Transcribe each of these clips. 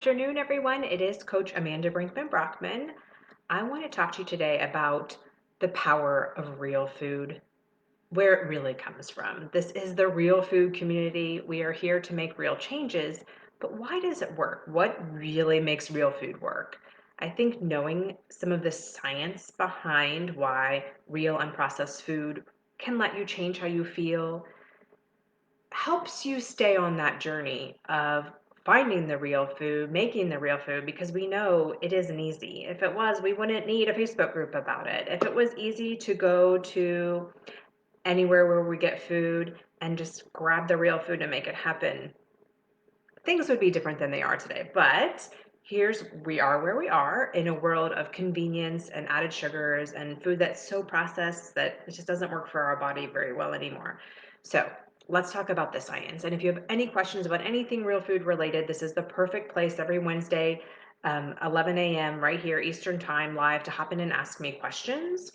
Afternoon, everyone. It is Coach Amanda Brinkman Brockman. I want to talk to you today about the power of real food, where it really comes from. This is the real food community. We are here to make real changes, but why does it work? What really makes real food work? I think knowing some of the science behind why real unprocessed food can let you change how you feel helps you stay on that journey of finding the real food, making the real food, because we know it isn't easy. If it was, we wouldn't need a Facebook group about it. If it was easy to go to anywhere where we get food and just grab the real food and make it happen, things would be different than they are today. But we are where we are in a world of convenience and added sugars and food that's so processed that it just doesn't work for our body very well anymore. So let's talk about the science. And if you have any questions about anything real food related, this is the perfect place every Wednesday, 11 a.m. right here Eastern time live to hop in and ask me questions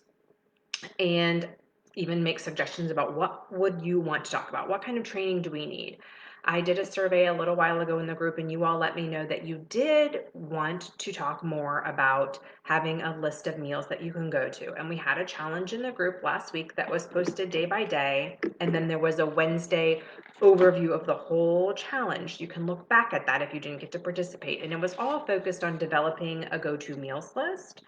and even make suggestions about what would you want to talk about. What kind of training do we need? I did a survey a little while ago in the group, and you all let me know that you did want to talk more about having a list of meals that you can go to. And we had a challenge in the group last week that was posted day by day. And then there was a Wednesday overview of the whole challenge. You can look back at that if you didn't get to participate. And it was all focused on developing a go to meals list.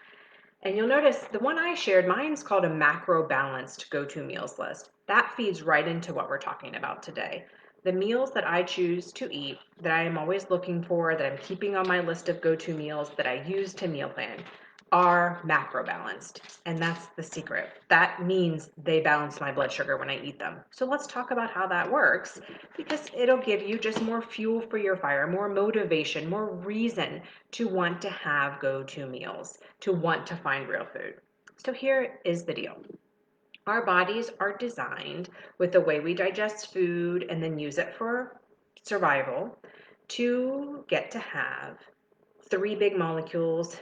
And you'll notice the one I shared, mine's called a macro balanced go-to meals list. That feeds right into what we're talking about today. The meals that I choose to eat, that I am always looking for, that I'm keeping on my list of go-to meals that I use to meal plan, are macro balanced. And that's the secret. That means they balance my blood sugar when I eat them. So let's talk about how that works, because it'll give you just more fuel for your fire, more motivation, more reason to want to have go-to meals, to want to find real food. So here is the deal. Our bodies are designed with the way we digest food and then use it for survival to get to have three big molecules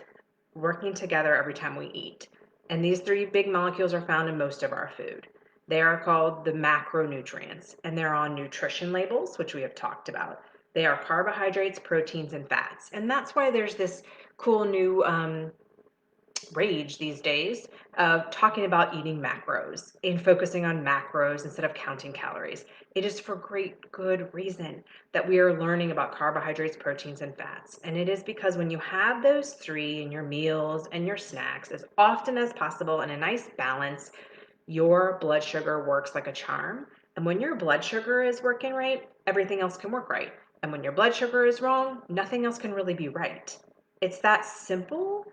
working together every time we eat. And these three big molecules are found in most of our food. They are called the macronutrients, and they're on nutrition labels, which we have talked about. They are carbohydrates, proteins, and fats. And that's why there's this cool new rage these days of talking about eating macros and focusing on macros instead of counting calories. It is for great good reason that we are learning about carbohydrates, proteins, and fats. And it is because when you have those three in your meals and your snacks as often as possible in a nice balance, your blood sugar works like a charm. And when your blood sugar is working right, everything else can work right. And when your blood sugar is wrong, nothing else can really be right. It's that simple,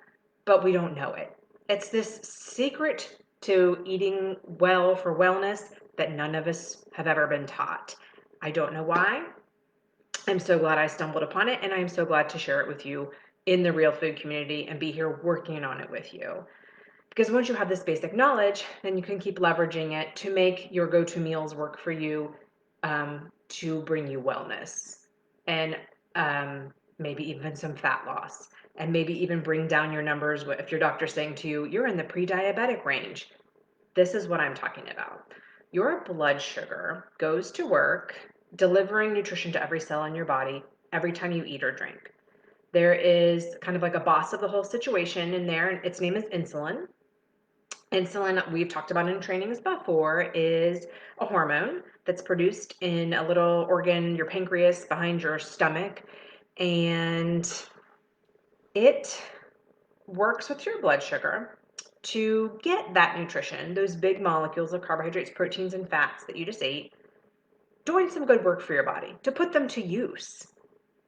but we don't know it. It's this secret to eating well for wellness that none of us have ever been taught. I don't know why. I'm so glad I stumbled upon it, and I'm so glad to share it with you in the real food community and be here working on it with you. Because once you have this basic knowledge, then you can keep leveraging it to make your go-to meals work for you, to bring you wellness and maybe even some fat loss, and maybe even bring down your numbers if your doctor's saying to you, you're in the pre-diabetic range. This is what I'm talking about. Your blood sugar goes to work delivering nutrition to every cell in your body every time you eat or drink. There is kind of like a boss of the whole situation in there, and its name is insulin. Insulin, we've talked about in trainings before, is a hormone that's produced in a little organ, your pancreas, behind your stomach, and it works with your blood sugar to get that nutrition, those big molecules of carbohydrates, proteins, and fats that you just ate, doing some good work for your body, to put them to use.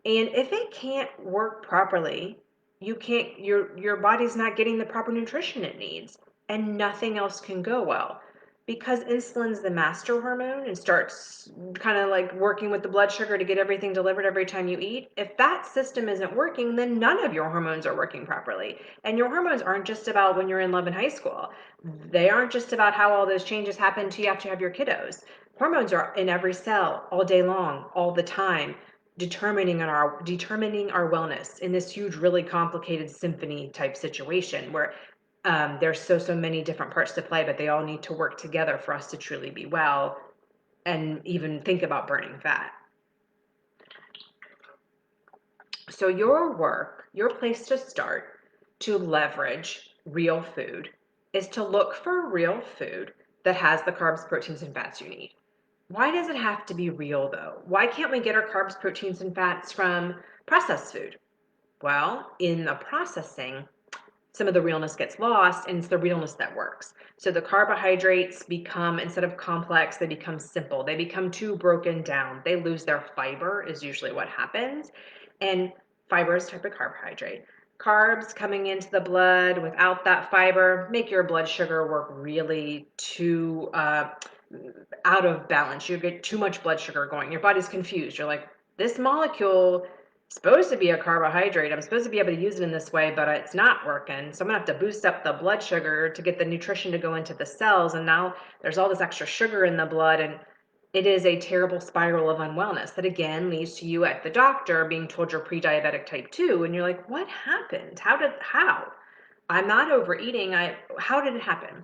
And if it can't work properly, your body's not getting the proper nutrition it needs, and nothing else can go well. Because insulin's the master hormone and starts kind of like working with the blood sugar to get everything delivered every time you eat. If that system isn't working, then none of your hormones are working properly. And your hormones aren't just about when you're in love and high school. They aren't just about how all those changes happen to you after you have your kiddos. Hormones are in every cell all day long, all the time, determining our wellness in this huge, really complicated symphony type situation where there's so many different parts to play, but they all need to work together for us to truly be well and even think about burning fat. So your work, your place to start to leverage real food is to look for real food that has the carbs, proteins, and fats you need. Why does it have to be real though? Why can't we get our carbs, proteins, and fats from processed food? Well, in the processing, some of the realness gets lost, and it's the realness that works. So the carbohydrates become, instead of complex, they become simple. They become too broken down. They lose their fiber, is usually what happens. And fiber is a type of carbohydrate. Carbs coming into the blood without that fiber make your blood sugar work really too out of balance. You get too much blood sugar going. Your body's confused. You're like, this molecule supposed to be a carbohydrate. I'm supposed to be able to use it in this way, but it's not working. So I'm gonna have to boost up the blood sugar to get the nutrition to go into the cells. And now there's all this extra sugar in the blood, and it is a terrible spiral of unwellness that again leads to you at the doctor being told you're pre-diabetic type 2. And you're like, what happened? How? I'm not overeating. How did it happen?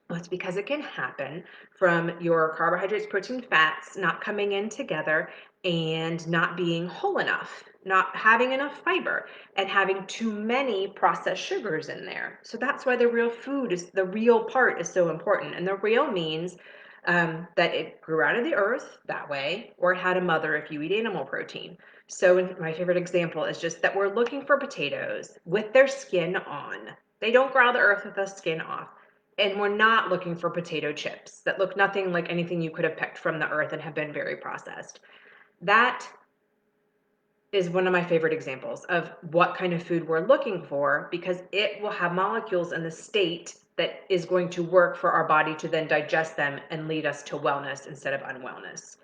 Well, it's because it can happen from your carbohydrates, protein, fats not coming in together and not being whole enough, not having enough fiber, and having too many processed sugars in there. So that's why the real food is the real part is so important. And the real means that it grew out of the earth that way, or it had a mother if you eat animal protein. So my favorite example is just that we're looking for potatoes with their skin on. They don't grow out of the earth with the skin off. And we're not looking for potato chips that look nothing like anything you could have picked from the earth and have been very processed. That is one of my favorite examples of what kind of food we're looking for, because it will have molecules in the state that is going to work for our body to then digest them and lead us to wellness instead of unwellness.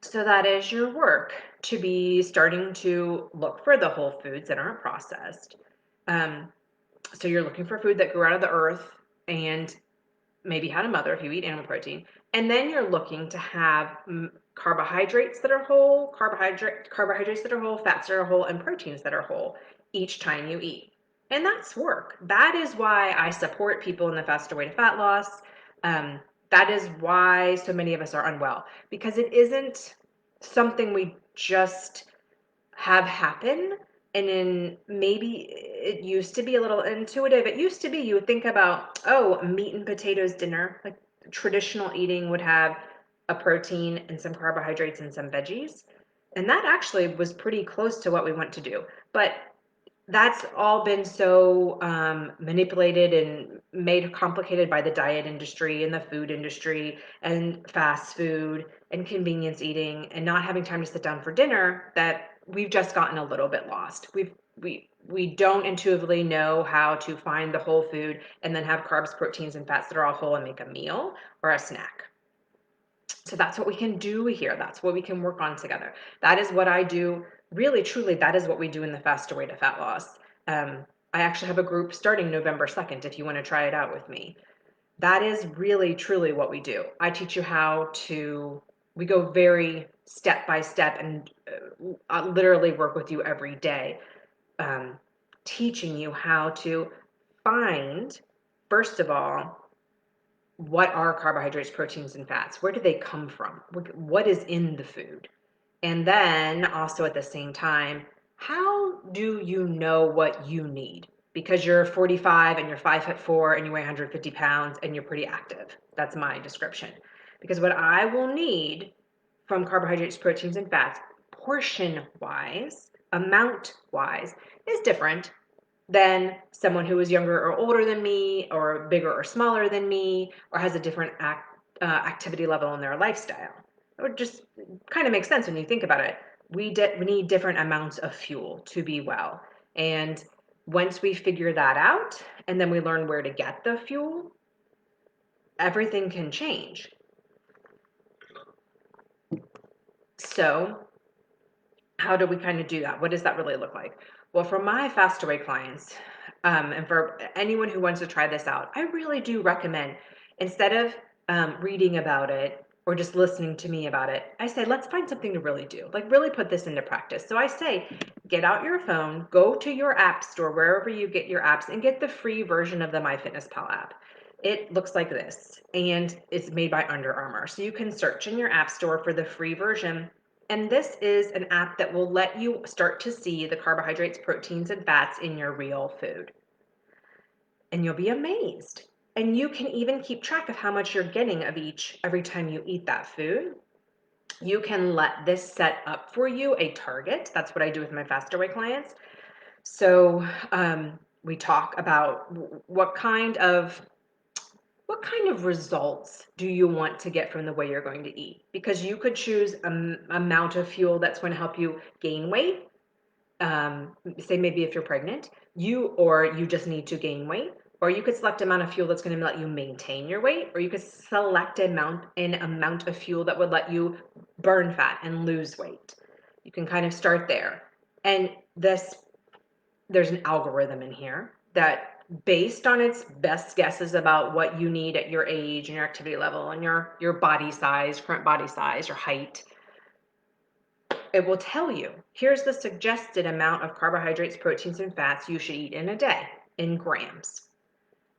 So that is your work, to be starting to look for the whole foods that aren't processed. So you're looking for food that grew out of the earth and maybe had a mother if you eat animal protein. And then you're looking to have carbohydrates that are whole, carbohydrates that are whole, fats that are whole, and proteins that are whole each time you eat. And that's work. That is why I support people in the faster way to fat loss. That is why so many of us are unwell, because it isn't something we just have happen. And then maybe it used to be a little intuitive. It used to be you would think about, oh, meat and potatoes dinner. Like traditional eating would have a protein and some carbohydrates and some veggies. And that actually was pretty close to what we want to do. But that's all been so manipulated and made complicated by the diet industry and the food industry and fast food and convenience eating and not having time to sit down for dinner, that we've just gotten a little bit lost. We don't intuitively know how to find the whole food and then have carbs, proteins, and fats that are all whole and make a meal or a snack. So that's what we can do here. That's what we can work on together. That is what I do. Really, truly, that is what we do in the Faster Way to Fat Loss. I actually have a group starting November 2nd if you want to try it out with me. That is really, truly what we do. I teach you how to, we go very step by step and I literally work with you every day, um, teaching you how to find, first of all, what are carbohydrates, proteins, and fats? Where do they come from? What is in the food? And then also at the same time, how do you know what you need? Because you're 45 and you're 5'4" and you weigh 150 pounds and you're pretty active. That's my description. Because what I will need from carbohydrates, proteins, and fats, portion wise, amount wise, is different than someone who is younger or older than me, or bigger or smaller than me, or has a different activity level in their lifestyle. It would just kind of make sense when you think about it. We need different amounts of fuel to be well. And once we figure that out, and then we learn where to get the fuel, everything can change. So how do we kind of do that? What does that really look like? Well, for my Fast Away clients, and for anyone who wants to try this out, I really do recommend, instead of reading about it or just listening to me about it, I say, let's find something to really do, like really put this into practice. So I say, get out your phone, go to your app store, wherever you get your apps, and get the free version of the MyFitnessPal app. It looks like this, and it's made by Under Armour. So you can search in your app store for the free version And this is an app that will let you start to see the carbohydrates, proteins, and fats in your real food. And you'll be amazed. And you can even keep track of how much you're getting of each every time you eat that food. You can let this set up for you a target. That's what I do with my Fast Away clients. So we talk about what kind of results do you want to get from the way you're going to eat? Because you could choose an amount of fuel that's going to help you gain weight. Say maybe if you're pregnant, you just need to gain weight, or you could select amount of fuel that's going to let you maintain your weight, or you could select an amount of fuel that would let you burn fat and lose weight. You can kind of start there. And there's an algorithm in here that, based on its best guesses about what you need at your age and your activity level and your body size, current body size, your height, it will tell you, here's the suggested amount of carbohydrates, proteins, and fats you should eat in a day in grams.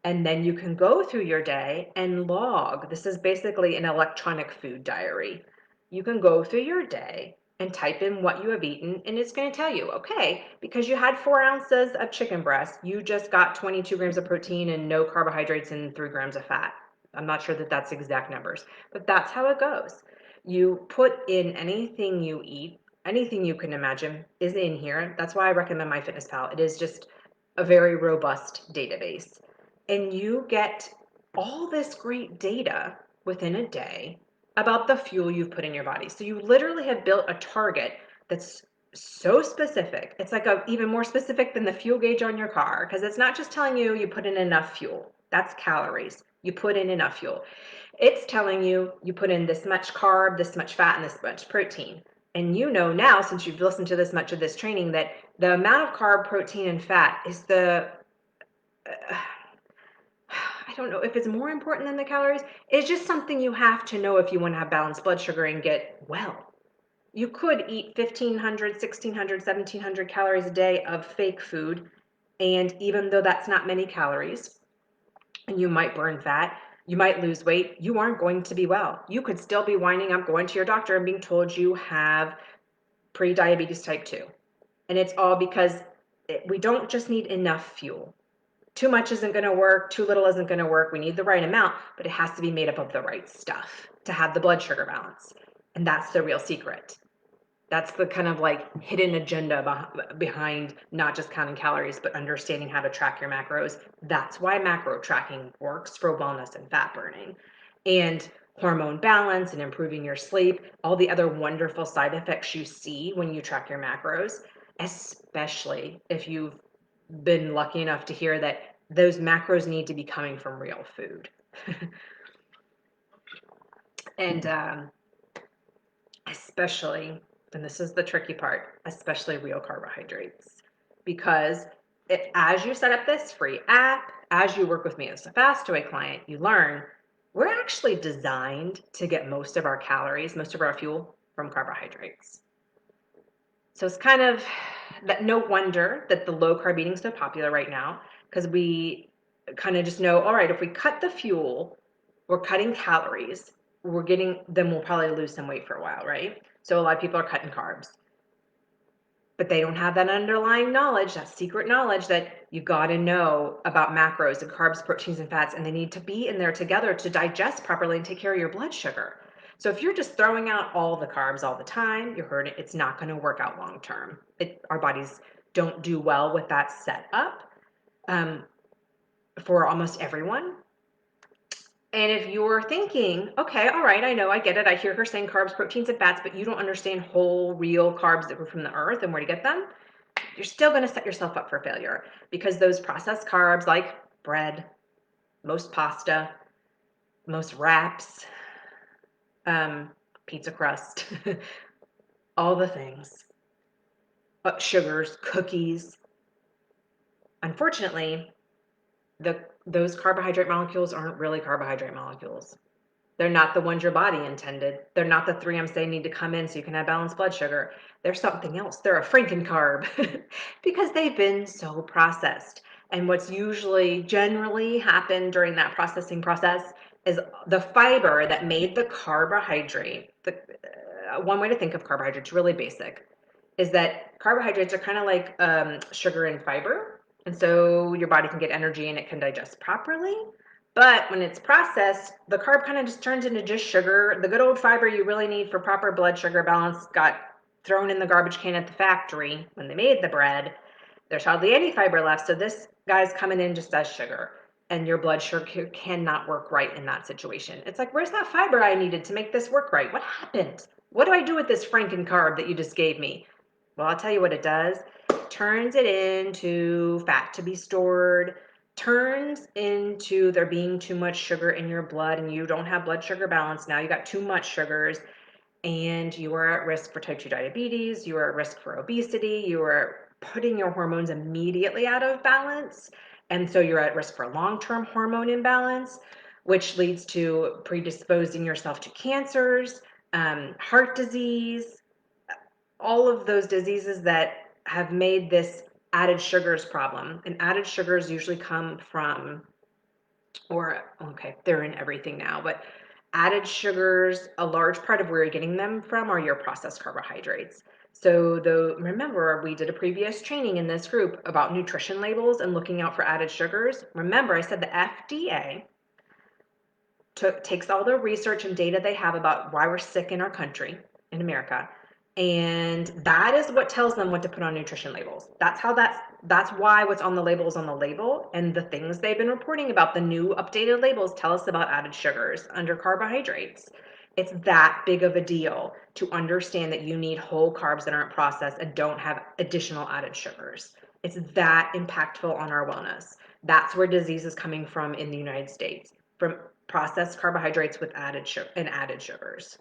And then you can go through your day and log. This is basically an electronic food diary. You can go through your day and type in what you have eaten, and it's going to tell you, okay, because you had 4 ounces of chicken breast, you just got 22 grams of protein and no carbohydrates and 3 grams of fat. I'm not sure that that's exact numbers, but that's how it goes. You put in anything you eat, anything you can imagine is in here. That's why I recommend MyFitnessPal. It is just a very robust database. And you get all this great data within a day about the fuel you've put in your body. So you literally have built a target that's so specific. It's like even more specific than the fuel gauge on your car, because it's not just telling you put in enough fuel. That's calories. You put in enough fuel. It's telling you put in this much carb, this much fat, and this much protein. And you know now, since you've listened to this much of this training, that the amount of carb, protein, and fat is I don't know if it's more important than the calories. It's just something you have to know if you want to have balanced blood sugar and get well. You could eat 1,500, 1,600, 1,700 calories a day of fake food. And even though that's not many calories, and you might burn fat, you might lose weight, you aren't going to be well. You could still be winding up going to your doctor and being told you have pre-diabetes type 2. And it's all because we don't just need enough fuel. Too much isn't going to work, too little isn't going to work. We need the right amount, but it has to be made up of the right stuff to have the blood sugar balance. And that's the real secret. That's the kind of like hidden agenda behind not just counting calories, but understanding how to track your macros. That's why macro tracking works for wellness and fat burning. And hormone balance and improving your sleep, all the other wonderful side effects you see when you track your macros, especially if you've been lucky enough to hear that those macros need to be coming from real food. And especially, and this is the tricky part, especially real carbohydrates. Because as you set up this free app, as you work with me as a Fast Away client, you learn we're actually designed to get most of our calories, most of our fuel from carbohydrates. So it's kind of that no wonder that the low carb eating is so popular right now, because we kind of just know, all right, if we cut the fuel, we're cutting calories, then we'll probably lose some weight for a while, right? So a lot of people are cutting carbs, but they don't have that underlying knowledge, that secret knowledge that you got to know about macros and carbs, proteins, and fats, and they need to be in there together to digest properly and take care of your blood sugar. So if you're just throwing out all the carbs all the time, you heard it, it's not going to work out long term. Our bodies don't do well with that setup for almost everyone. And if you're thinking, okay, all right, I know, I get it. I hear her saying carbs, proteins, and fats, but you don't understand whole, real carbs that were from the earth and where to get them, you're still going to set yourself up for failure, because those processed carbs like bread, most pasta, most wraps, pizza crust, all the things, sugars, cookies. Unfortunately, those carbohydrate molecules aren't really carbohydrate molecules. They're not the ones your body intended. They're not the 3 they need to come in so you can have balanced blood sugar. They're something else. They're a Frankencarb because they've been so processed. And what's usually generally happened during that processing process is the fiber that made the carbohydrate, one way to think of carbohydrates, really basic, is that carbohydrates are kind of like sugar and fiber. And so your body can get energy and it can digest properly. But when it's processed, the carb kind of just turns into just sugar. The good old fiber you really need for proper blood sugar balance got thrown in the garbage can at the factory when they made the bread. There's hardly any fiber left. So this guy's coming in just as sugar. And your blood sugar cannot work right in that situation. It's like, where's that fiber I needed to make this work right? What happened? What do I do with this Franken carb that you just gave me? Well, I'll tell you what it does. It turns it into fat to be stored, turns into there being too much sugar in your blood, and you don't have blood sugar balance. Now you got too much sugars, and you are at risk for type 2 diabetes, you are at risk for obesity, you are putting your hormones immediately out of balance. And so you're at risk for long-term hormone imbalance, which leads to predisposing yourself to cancers, heart disease, all of those diseases that have made this added sugars problem. And added sugars usually come from, or okay, they're in everything now, but added sugars, a large part of where you're getting them from are your processed carbohydrates. So remember, we did a previous training in this group about nutrition labels and looking out for added sugars. Remember, I said the FDA takes all the research and data they have about why we're sick in our country, in America, and that is what tells them what to put on nutrition labels. That's why what's on the label is on the label, and the things they've been reporting about, the new updated labels, tell us about added sugars under carbohydrates. It's that big of a deal to understand that you need whole carbs that aren't processed and don't have additional added sugars. It's that impactful on our wellness. That's where disease is coming from in the United States, from processed carbohydrates with added sugar and added sugars.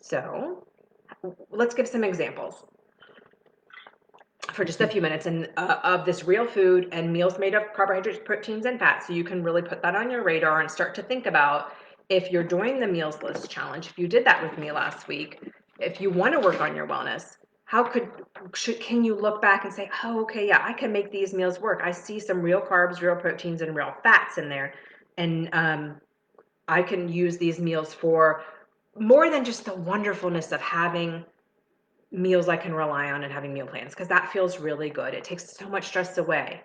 So let's give some examples for just a few minutes of this real food and meals made of carbohydrates, proteins, and fats, so you can really put that on your radar and start to think about, if you're doing the meals list challenge, if you did that with me last week, if you want to work on your wellness, can you look back and say, oh, okay, yeah, I can make these meals work. I see some real carbs, real proteins, and real fats in there, and I can use these meals for more than just the wonderfulness of having meals I can rely on and having meal plans, because that feels really good. It takes so much stress away.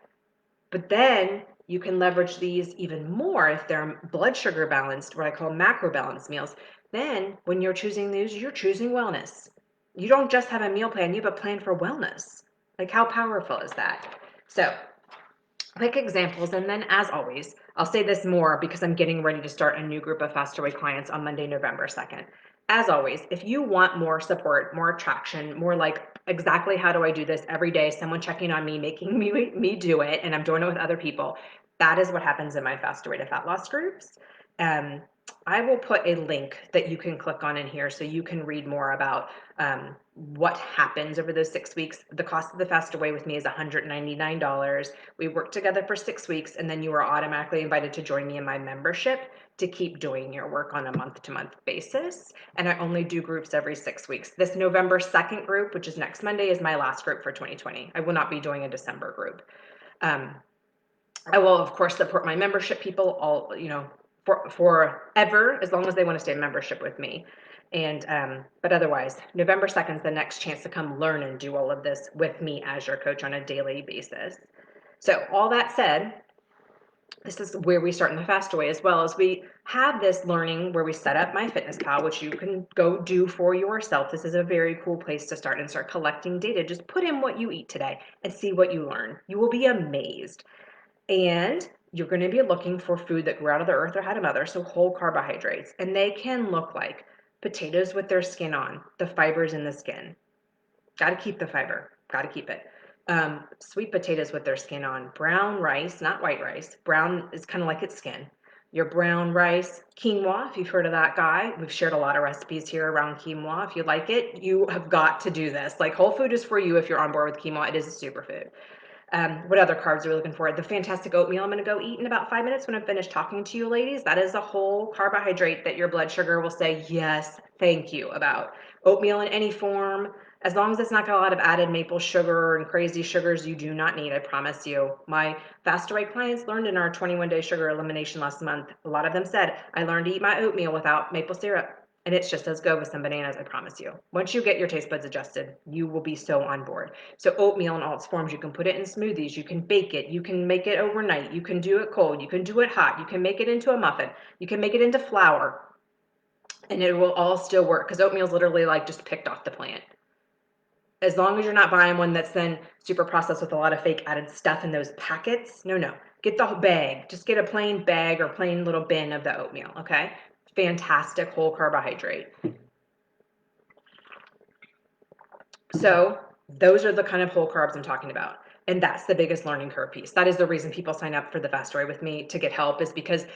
But then you can leverage these even more if they're blood sugar balanced, what I call macro balanced meals. Then when you're choosing these, you're choosing wellness. You don't just have a meal plan, you have a plan for wellness. Like, how powerful is that? So quick examples, and then as always, I'll say this more because I'm getting ready to start a new group of Faster Way clients on Monday, November 2nd. As always, if you want more support, more traction, more like exactly how do I do this every day, someone checking on me, making me do it, and I'm doing it with other people, that is what happens in my Faster Way to Fat Loss groups. Um, I will put a link that you can click on in here so you can read more about what happens over those 6 weeks. The cost of the Faster Way with me is $199. We work together for 6 weeks, and then you are automatically invited to join me in my membership to keep doing your work on a month-to-month basis. And I only do groups every 6 weeks. This November 2nd group, which is next Monday, is my last group for 2020. I will not be doing a December group. I will, of course, support my membership people all, forever, as long as they want to stay in membership with me. And but otherwise, November 2nd is the next chance to come learn and do all of this with me as your coach on a daily basis. So all that said, this is where we start in the Faster Way, as well as we have this learning where we set up MyFitnessPal, which you can go do for yourself. This is a very cool place to start and start collecting data. Just put in what you eat today and see what you learn. You will be amazed. And you're going to be looking for food that grew out of the earth or had a mother, so whole carbohydrates. And they can look like potatoes with their skin on, the fibers in the skin. Got to keep the fiber, got to keep it. Sweet potatoes with their skin on, brown rice, not white rice. Brown is kind of like its skin. Your brown rice, quinoa, if you've heard of that guy. We've shared a lot of recipes here around quinoa. If you like it, you have got to do this. Like, whole food is for you if you're on board with quinoa. It is a superfood. What other carbs are we looking for? The fantastic oatmeal I'm going to go eat in about 5 minutes when I'm finished talking to you ladies. That is a whole carbohydrate that your blood sugar will say, yes, thank you about. Oatmeal in any form, as long as it's not got a lot of added maple sugar and crazy sugars you do not need, I promise you. My Faster Way clients learned in our 21-day sugar elimination last month. A lot of them said, I learned to eat my oatmeal without maple syrup. and it's just as good with some bananas, I promise you. Once you get your taste buds adjusted, you will be so on board. So oatmeal in all its forms, you can put it in smoothies, you can bake it, you can make it overnight, you can do it cold, you can do it hot, you can make it into a muffin, you can make it into flour, and it will all still work because oatmeal is literally like just picked off the plant. As long as you're not buying one that's then super processed with a lot of fake added stuff in those packets. No, no. Get the bag. Just get a plain bag or plain little bin of the oatmeal, okay? Fantastic whole carbohydrate. So those are the kind of whole carbs I'm talking about. And that's the biggest learning curve piece. That is the reason people sign up for the Fast Story with me to get help, is because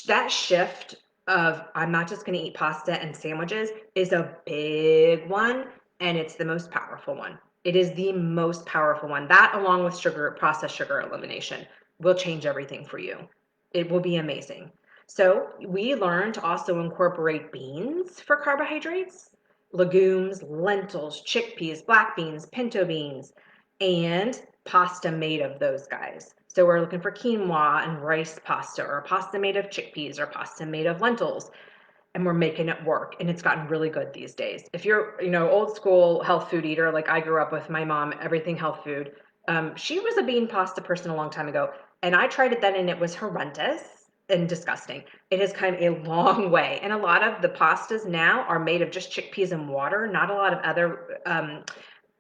that shift of I'm not just going to eat pasta and sandwiches is a big one, and it's the most powerful one. It is the most powerful one. That, along with sugar, processed sugar elimination, will change everything for you. It will be amazing. So we learned to also incorporate beans for carbohydrates, legumes, lentils, chickpeas, black beans, pinto beans, and pasta made of those guys. So we're looking for quinoa and rice pasta, or pasta made of chickpeas, or pasta made of lentils, and we're making it work. And it's gotten really good these days. If you're, old school health food eater, like I grew up with my mom, everything health food. She was a bean pasta person a long time ago, and I tried it then, and it was horrendous and disgusting. It has come a long way, and a lot of the pastas now are made of just chickpeas and water, not a lot of other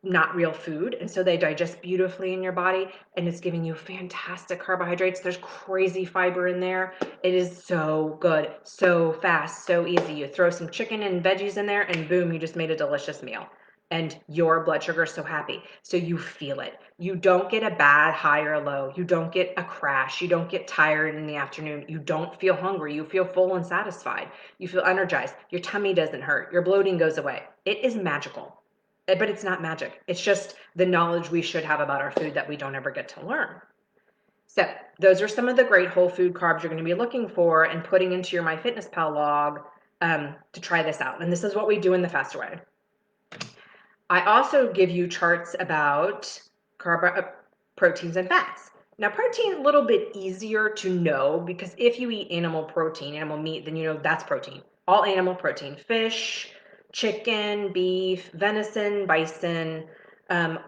not real food, and so they digest beautifully in your body, and it's giving you fantastic carbohydrates. There's crazy fiber in there. It is so good, so fast, so easy. You throw some chicken and veggies in there, and boom, you just made a delicious meal, and your blood sugar is so happy. So you feel it. You don't get a bad high or low. You don't get a crash. You don't get tired in the afternoon. You don't feel hungry. You feel full and satisfied. You feel energized. Your tummy doesn't hurt. Your bloating goes away. It is magical. But it's not magic. It's just the knowledge we should have about our food that we don't ever get to learn. So those are some of the great whole food carbs you're going to be looking for and putting into your MyFitnessPal log to try this out. And this is what we do in the Fast Away. I also give you charts about proteins and fats. Now, protein is a little bit easier to know because if you eat animal protein, animal meat, then you know that's protein. All animal protein, fish, chicken, beef, venison, bison,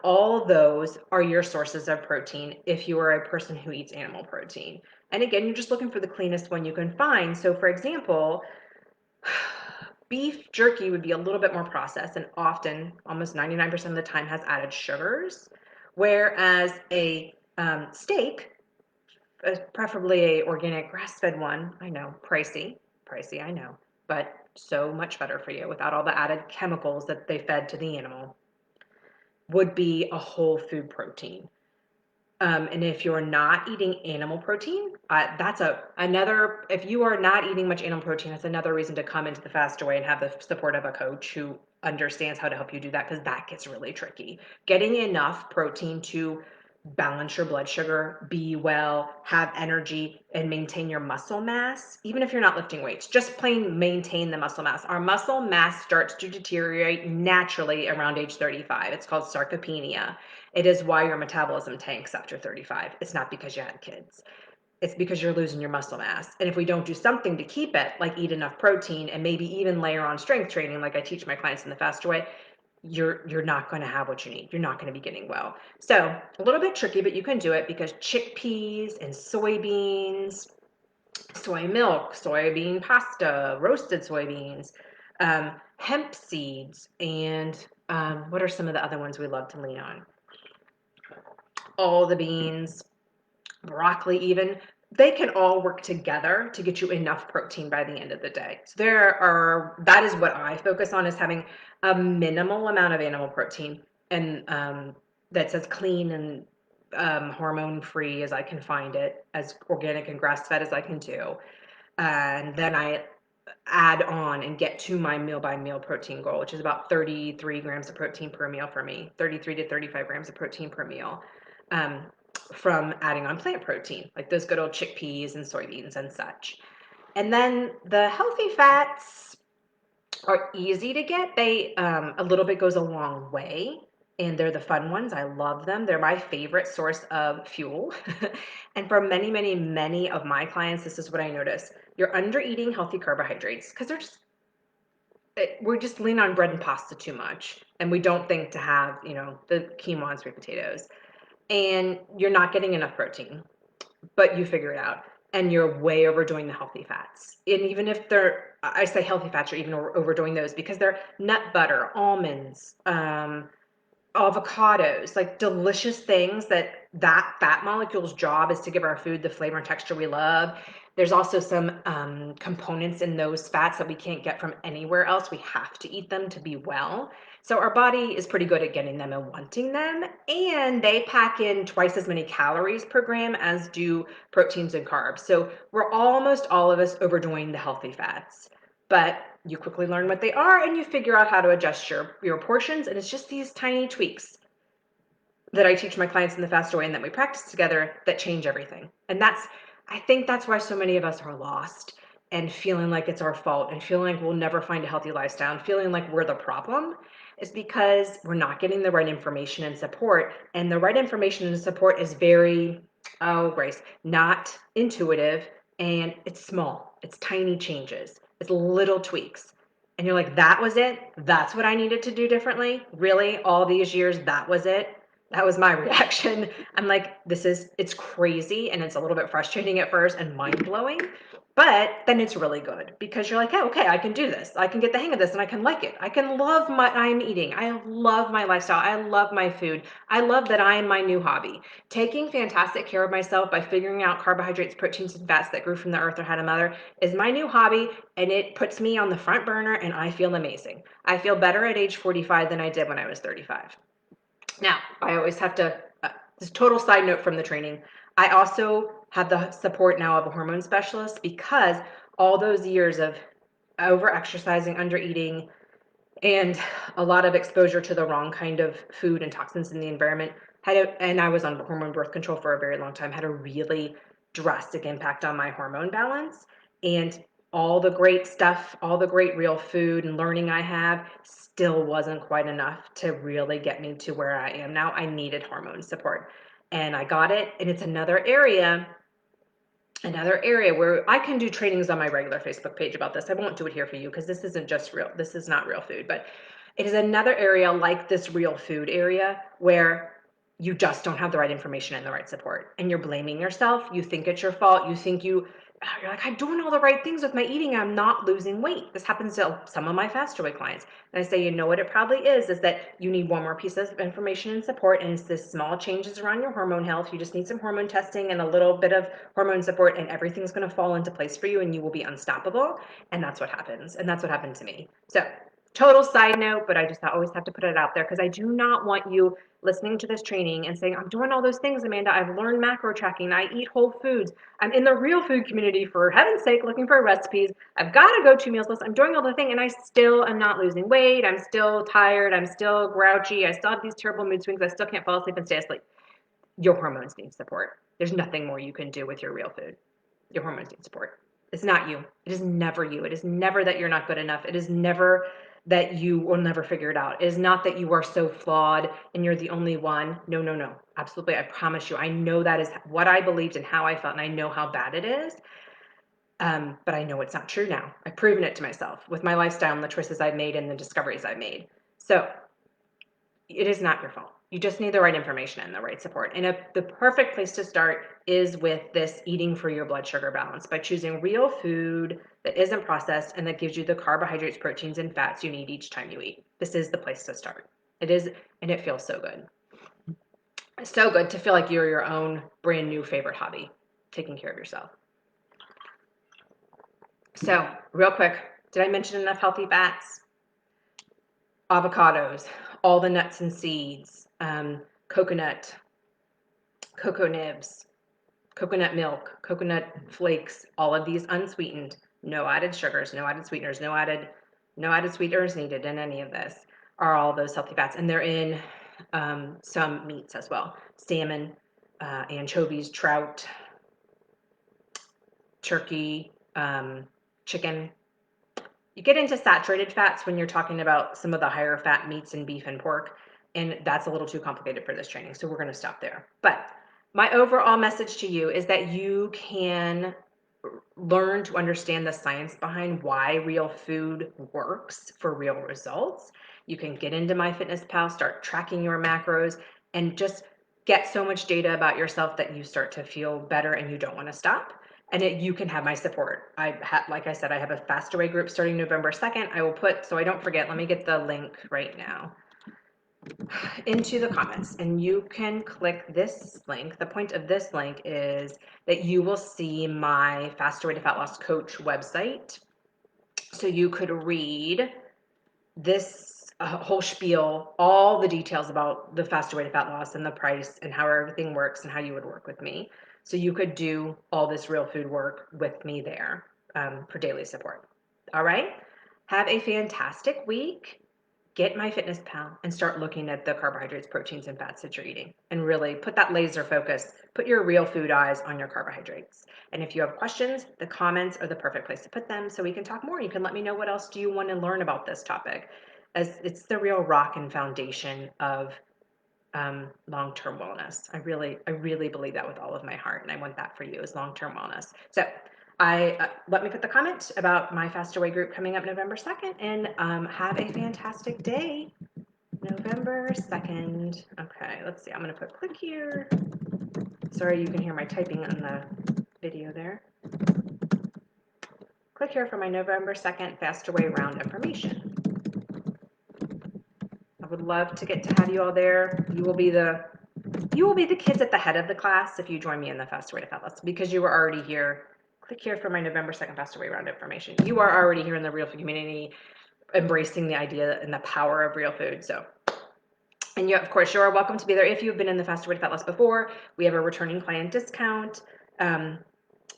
all those are your sources of protein if you are a person who eats animal protein. And again, you're just looking for the cleanest one you can find. So for example, beef jerky would be a little bit more processed and often, almost 99% of the time, has added sugars, whereas a steak, preferably a organic grass-fed one, I know, pricey, I know, but so much better for you without all the added chemicals that they fed to the animal, would be a whole food protein. And if you're not eating animal protein, that's another, if you are not eating much animal protein, that's another reason to come into the Fast Away and have the support of a coach who understands how to help you do that, because that gets really tricky. Getting enough protein to balance your blood sugar, be well, have energy, and maintain your muscle mass, even if you're not lifting weights, just plain maintain the muscle mass. Our muscle mass starts to deteriorate naturally around age 35. It's called sarcopenia. It is why your metabolism tanks after 35. It's not because you had kids. It's because you're losing your muscle mass. And if we don't do something to keep it, like eat enough protein and maybe even layer on strength training, like I teach my clients in the Fast Away, you're not going to have what you need. You're not going to be getting well. So a little bit tricky, but you can do it because chickpeas and soybeans, soy milk, soybean pasta, roasted soybeans, hemp seeds, and what are some of the other ones we love to lean on? All the beans, broccoli even, they can all work together to get you enough protein by the end of the day. So that is what I focus on, is having a minimal amount of animal protein, and that's as clean and hormone free as I can find it, as organic and grass fed as I can do. And then I add on and get to my meal by meal protein goal, which is about 33 grams of protein per meal for me, 33 to 35 grams of protein per meal, from adding on plant protein, like those good old chickpeas and soybeans and such. And then the healthy fats are easy to get. They, a little bit goes a long way, and they're the fun ones. I love them. They're my favorite source of fuel. And for many, many, many of my clients, this is what I notice. You're under eating healthy carbohydrates because we just lean on bread and pasta too much, and we don't think to have, the quinoa and sweet potatoes, and you're not getting enough protein, but you figure it out, and you're way overdoing the healthy fats. And even if I say healthy fats, you're even overdoing those because they're nut butter, almonds, avocados, like delicious things that fat molecule's job is to give our food the flavor and texture we love. There's also some components in those fats that we can't get from anywhere else. We have to eat them to be well. So our body is pretty good at getting them and wanting them, and they pack in twice as many calories per gram as do proteins and carbs. So we're almost all of us overdoing the healthy fats, but you quickly learn what they are and you figure out how to adjust your portions. And it's just these tiny tweaks that I teach my clients in the Fast Away and that we practice together that change everything. And I think that's why so many of us are lost and feeling like it's our fault and feeling like we'll never find a healthy lifestyle and feeling like we're the problem, is because we're not getting the right information and support. And the right information and support is very, oh, Grace, not intuitive. And it's small, it's tiny changes, it's little tweaks. And you're like, that was it? That's what I needed to do differently? Really? All these years, that was it? That was my reaction. I'm like, it's crazy and it's a little bit frustrating at first and mind blowing, but then it's really good because you're like, oh, okay, I can do this. I can get the hang of this and I can like it. I can love what I'm eating. I love my lifestyle. I love my food. I love that I am my new hobby. Taking fantastic care of myself by figuring out carbohydrates, proteins, and fats that grew from the earth or had a mother is my new hobby, and it puts me on the front burner and I feel amazing. I feel better at age 45 than I did when I was 35. Now, I always have to, this total side note from the training, I also have the support now of a hormone specialist because all those years of over exercising, under eating, and a lot of exposure to the wrong kind of food and toxins in the environment and I was on hormone birth control for a very long time, had a really drastic impact on my hormone balance. And all the great stuff, all the great real food and learning I have still wasn't quite enough to really get me to where I am now. I needed hormone support and I got it. And it's another area where I can do trainings on my regular Facebook page about this. I won't do it here for you because this isn't just real. This is not real food, but it is another area like this real food area where you just don't have the right information and the right support, and you're blaming yourself. You think it's your fault. You're like, I'm doing all the right things with my eating. I'm not losing weight. This happens to some of my Fast Away clients. And I say, you know what it probably is that you need one more piece of information and support. And it's this small changes around your hormone health. You just need some hormone testing and a little bit of hormone support, and everything's going to fall into place for you and you will be unstoppable. And that's what happens. And that's what happened to me. So total side note, but I just always have to put it out there because I do not want you listening to this training and saying, I'm doing all those things, Amanda. I've learned macro tracking. I eat whole foods. I'm in the real food community, for heaven's sake, looking for recipes. I've got to go 2 meals less. I'm doing all the thing, and I still am not losing weight. I'm still tired. I'm still grouchy. I still have these terrible mood swings. I still can't fall asleep and stay asleep. Your hormones need support. There's nothing more you can do with your real food. Your hormones need support. It's not you. It is never you. It is never that you're not good enough. It is never that you will never figure it out. It is not that you are so flawed and you're the only one. No, no, no. Absolutely. I promise you. I know that is what I believed and how I felt, and I know how bad it is. But I know it's not true now. I've proven it to myself with my lifestyle and the choices I've made and the discoveries I've made. So it is not your fault. You just need the right information and the right support. And the perfect place to start is with this eating for your blood sugar balance by choosing real food that isn't processed and that gives you the carbohydrates, proteins, and fats you need each time you eat. This is the place to start. It is, and it feels so good. It's so good to feel like you're your own brand new favorite hobby, taking care of yourself. So, real quick, did I mention enough healthy fats? Avocados, all the nuts and seeds, coconut, cocoa nibs, coconut milk, coconut flakes, all of these unsweetened, no added sugars, no added sweeteners, no added sweeteners needed in any of this, are all those healthy fats. And they're in some meats as well: salmon, anchovies, trout, turkey, chicken. You get into saturated fats when you're talking about some of the higher fat meats and beef and pork, and that's a little too complicated for this training, so we're going to stop there. But my overall message to you is that you can learn to understand the science behind why real food works for real results. You can get into MyFitnessPal, start tracking your macros, and just get so much data about yourself that you start to feel better and you don't want to stop. And you can have my support. Like I said, I have a Fast Away group starting November 2nd. I will put, so I don't forget, let me get the link right now into the comments, and you can click this link. The point of this link is that you will see my Faster Way to Fat Loss Coach website. So you could read this whole spiel, all the details about the Faster Way to Fat Loss and the price and how everything works and how you would work with me. So you could do all this real food work with me there for daily support. All right. Have a fantastic week. Get MyFitnessPal and start looking at the carbohydrates, proteins, and fats that you're eating, and really put that laser focus, put your real food eyes on your carbohydrates. And if you have questions, the comments are the perfect place to put them so we can talk more. You can let me know what else do you want to learn about this topic, as it's the real rock and foundation of long-term wellness. I really believe that with all of my heart, and I want that for you is long-term wellness. So let me put the comment about my Faster Way group coming up November 2nd, and have a fantastic day. November 2nd. Okay, let's see. I'm going to put click here. Sorry, you can hear my typing on the video there. Click here for my November 2nd Faster Way round information. I would love to get to have you all there. You will be the kids at the head of the class if you join me in the Faster Way to Fat Loss, because you were already here. Click here for my November 2nd Faster Way round information. You are already here in the real food community, embracing the idea and the power of real food. So, and you, of course, you are welcome to be there if you've been in the Faster Way to Fat Loss before. We have a returning client discount.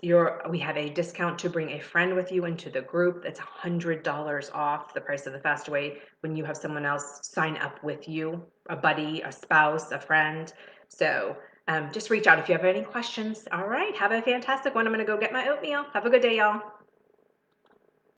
We have a discount to bring a friend with you into the group. It's $100 off the price of the Fast Away when you have someone else sign up with you, a buddy, a spouse, a friend. So just reach out if you have any questions. All right, have a fantastic one. I'm going to go get my oatmeal. Have a good day, y'all.